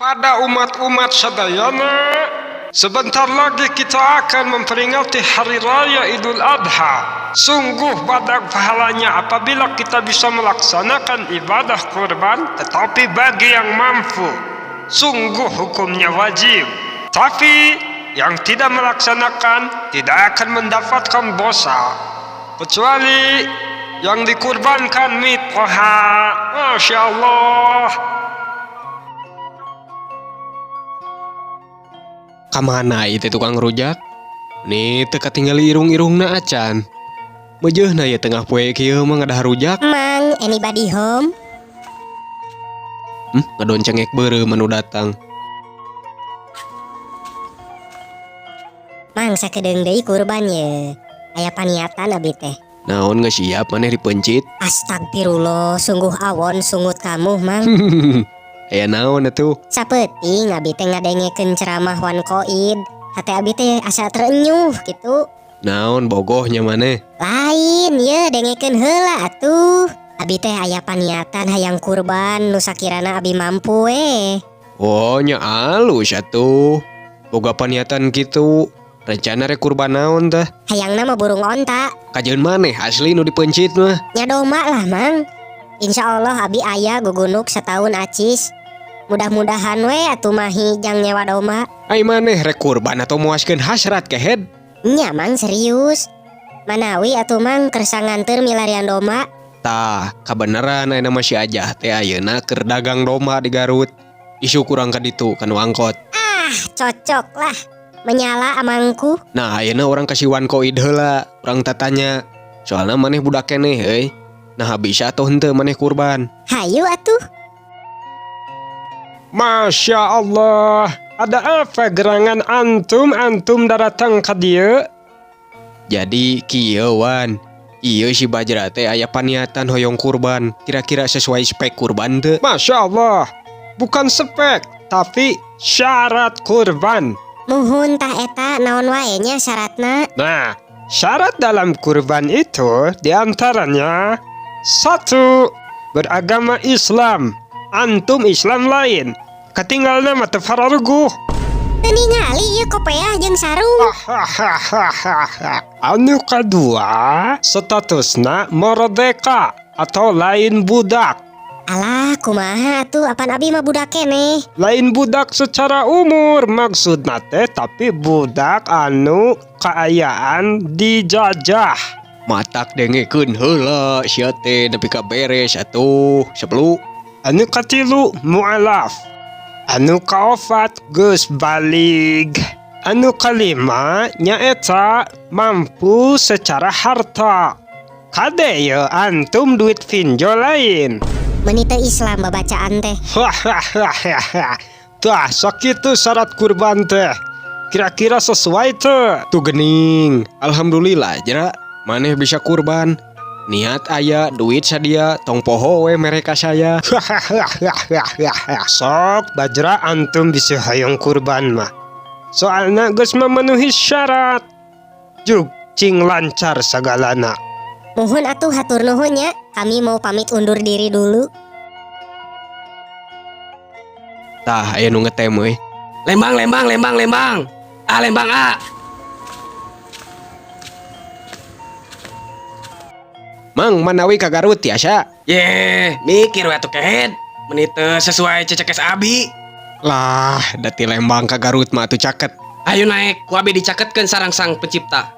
Pada umat-umat sadayana, sebentar lagi kita akan memperingati Hari Raya Idul Adha. Sungguh badak pahalanya apabila kita bisa melaksanakan ibadah kurban, tetapi bagi yang mampu, sungguh hukumnya wajib. Tapi yang tidak melaksanakan tidak akan mendapatkan dosa, kecuali yang dikurbankan mitqaha. Masya Allah. Kamana itu tukang rujak? Nih teka tinggal irung-irungna acan. Mejeuhna ya tengah poe kieu mah ngadah rujak. Mang, anybody home? Ngadon cengek beureu manu datang. Mang, sakedeung deui kurban ye. Aya paniatan abi teh. Naon geus siap maneh dipencit? Astagfirullah, sungguh awon sungut kamu, Mang. Aya naon atuh? Sapeuting abi teh ngadengekeun ceramah wan Qoid. Hate abi teh asa terenyuh gitu. Naon bogohnya maneh? Lain ye dengekeun heula atuh. Abi teh aya paniatan hayang kurban nu sakirana abi mampu we. Oh nya alus atuh. Boga paniatan kitu. Rencana rek kurban naon tah? Hayangna mah burung onta. Kajeun maneh asli nu dipencit mah? Nya doma lah, Mang. Insyaallah abi aya gugunuk setahun acis. Mudah-mudahan we atuh mah hijang nyewa doma. Ai maneh rek kurban atau muaskeun hasrat kehed? Nya Mang serius. Manawi atuh Mang kersa nganter milarian doma. Tah, kabeneran ayeuna mah si Ajah teh ayeuna keur dagang domba di Garut. Isu kurang ka ditu kanu angkot. Ah, cocok lah. Menyala amangku. Nah, ayeuna urang kasih wan Qoid heula, urang tatanya. Soalna maneh budak keneh euy. Nah, bisa atuh henteu maneh kurban. Hayu atuh. Masya Allah, ada apa gerangan antum datang ke dia? Jadi kieu wan, ieu si Bajra teh aya paniatan hoyong kurban. Kira-kira sesuai spek kurban teu? Masya Allah, bukan spek, tapi syarat kurban. Muhun tah eta naon wae nya syaratna? Nah, syarat dalam kurban itu diantaranya 1. Beragama Islam. Antum Islam lain. Ketinggalna mah teu fararuguh. Teu ningali ieu kopeah jeung sarung. Anu kedua, statusna merdeka atau lain budak. Alah, kumaha atuh apan abi mah budak keneh. Lain budak secara umur maksudna teh, tapi budak anu kaayaan dijajah. Matak dengekeun heula sia teh nepi ka beres atuh. 10. Anu katilu mu'alaf. Anu kaopat geus balig. Anu kalima nyaeta mampu secara harta. Kade ye antum duit pinjol lain. Meuni teu Islam babacaan teh. Tah sakitu syarat kurban teh. Kira-kira sesuai teu? Tuh gening. Alhamdulillah jera maneh bisa kurban. Niat aya, duit sadia, tong poho we mereka saya. Sok Bajra antum bisa hayong kurban mah. Soalna geus memenuhi syarat. Juk cing lancar sagalana. Muhun atuh hatur nuhun nya. Kami mau pamit undur diri dulu. Tah aya nu ngetem euy. Lembang. Ah, Lembang ah. Mang manawi ka Garut tiasa? Ye, mikir we atuh kehed. Meuni teu sesuai cecekes abi. Lah, dati Lembang ka Garut mah atuh caket. Ayo naik, ku abi dicaketkeun sareng Sang Pencipta.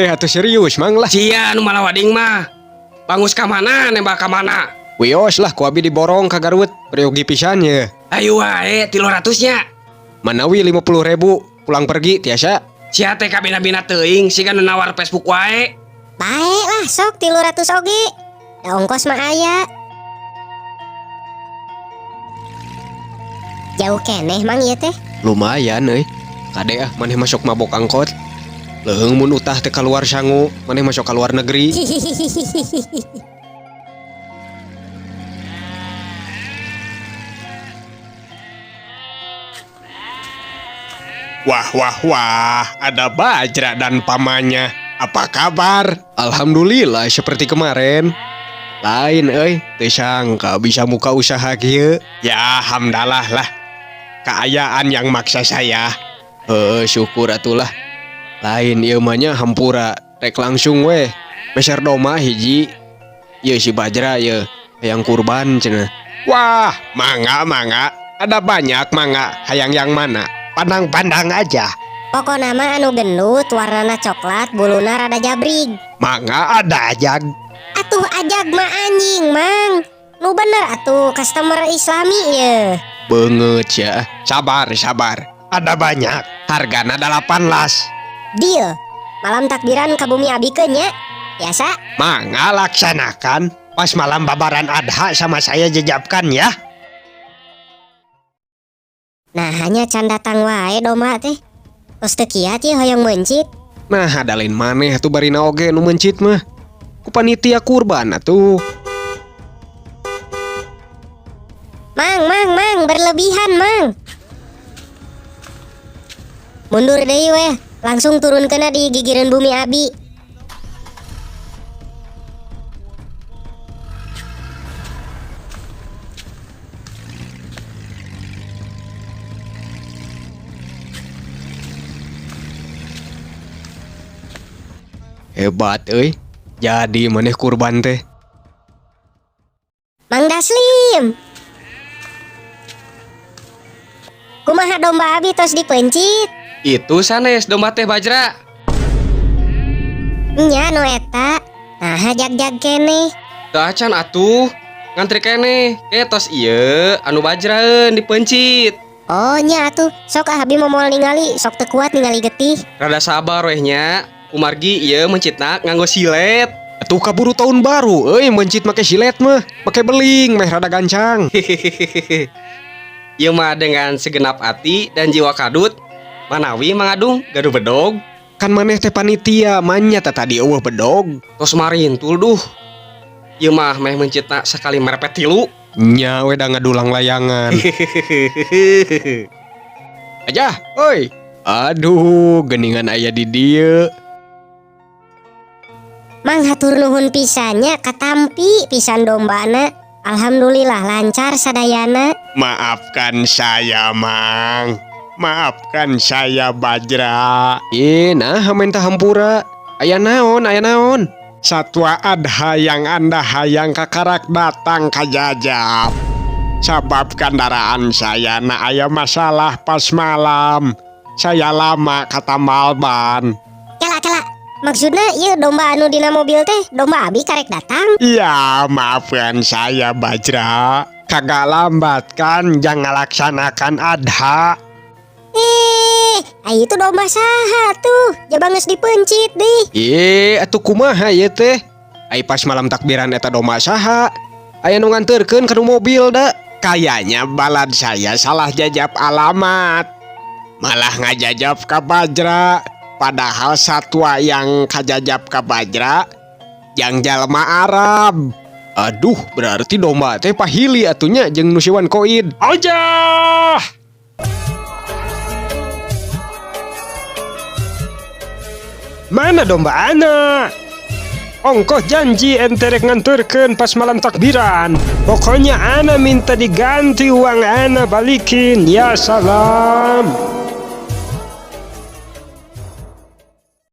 Atuh serius mang lah. Cia nu malah wading mah. Bangus ka mana, nembak ka mana? Wios lah ku abi diborong ka Garut. Periogi pisan ye. Ayo wae 300 nya. Manawi 50.000 pulang pergi tiasa? Cia teh kabina-bina teuing siga nu nawar Facebook wae. Baik lah sok 300 oge. Da ongkos mah aya. Jauh keneh Mang ieu teh. Lumayan euy. Kade maneh masuk mabok angkot. Leung mun utah teh kaluar sangu, maneh masuk ka luar negeri. Wah, ada Bajra dan pamannya. Apa kabar? Alhamdulillah seperti kemarin. Lain teu sangka bisa muka usaha kieu. Ya hamdalah lah. keayaan yang maksa saya. Syukur atulah. Lain ieu mah nya hampura rek langsung weh. Meser doma hiji. Ieu si Bajra ieu hayang kurban cenah. Wah, mangga. Ada banyak mangga. Hayang yang mana? Pandang-pandang aja. Pokona mah anu gendut, warnana coklat, buluna rada jabrig. Mangga ada ajag. Atuh ajag mah anjing, Mang. Nu bener atuh customer Islami ya. Beungeut ya. Sabar. Ada banyak. Hargana 18. Deal. Malam takbiran ka bumi abikeun nya. Biasa. Mangga laksanakan. Pas malam babaran adha sama saya jejapkan ya. Nah hanya can datang wae doma teh. Tos teu kieu teh hoyong mencit. Nah ada lain maneh atuh barina oge nu mencit mah. Ku panitia kurban atuh. Mang, berlebihan, Mang. Mundur deui weh, langsung turunkeun di gigireun bumi abi. Hebat euy. Jadi maneh kurban teh. Mang Daslim. Kumaha domba abi tos dipencit? Itu sanes domba teh Bajra. Nya nu eta. Nah jag-jag keneh. Teu acan atuh. Ngantri keneh. Tos ieu anu Bajraeun dipencit. Oh nya atuh, sok abi momol ningali, sok teu kuat ningali getih. Rada sabar weh nya. Kumargi ieu mencitna nganggo silet. Atuh kaburu tahun baru euy mencit make silet mah. Make beling meh rada gancang. Ieu mah dengan segenap hati dan jiwa kadut manawi mangadung gaduh bedog. Kan maneh teh panitia manya tadi eueuh bedog. Tos marintul duh. Ieu mah meh mencitna sakali merepet tilu. Nya we da ngadulang layangan. Aja, oi. Aduh, geningan aya di dieu. Mang hatur nuhun pisannya katampi pisan dombana. Alhamdulillah lancar sadayana. Maafkan saya, Mang. Maafkan saya, Bajra. Nah, hamentah hampura. Aya naon? Satwa adha yang Anda hayang kakarak datang ka jajab. Sabab kendaraan saya na aya masalah pas malam. Saya lama katamal ban. Cela. Maksudnya ieu domba anu dina mobil teh domba abi karek datang. Ya, maafkan saya, Bajra. Kagak lambat kan jangan laksanakan adha. Itu domba saha tuh? Jabanges dipencit deh. Atuh kumaha ieu teh? Ai pas malam takbiran eta domba saha? Aya nu nganterkeun ka mobil da. Kayaknya balad saya salah jajab alamat. Malah ngajajab ka Bajra. Padahal satwa yang kajajab ka Bajra yang jalma Arab. Aduh, berarti domba teh pahili atunya jeung nu siwan koid. Aja. Mana domba ana? Ongkoh janji ente rek nganterkeun pas malam takbiran. Pokoknya ana minta diganti uang ana balikin. Ya salam.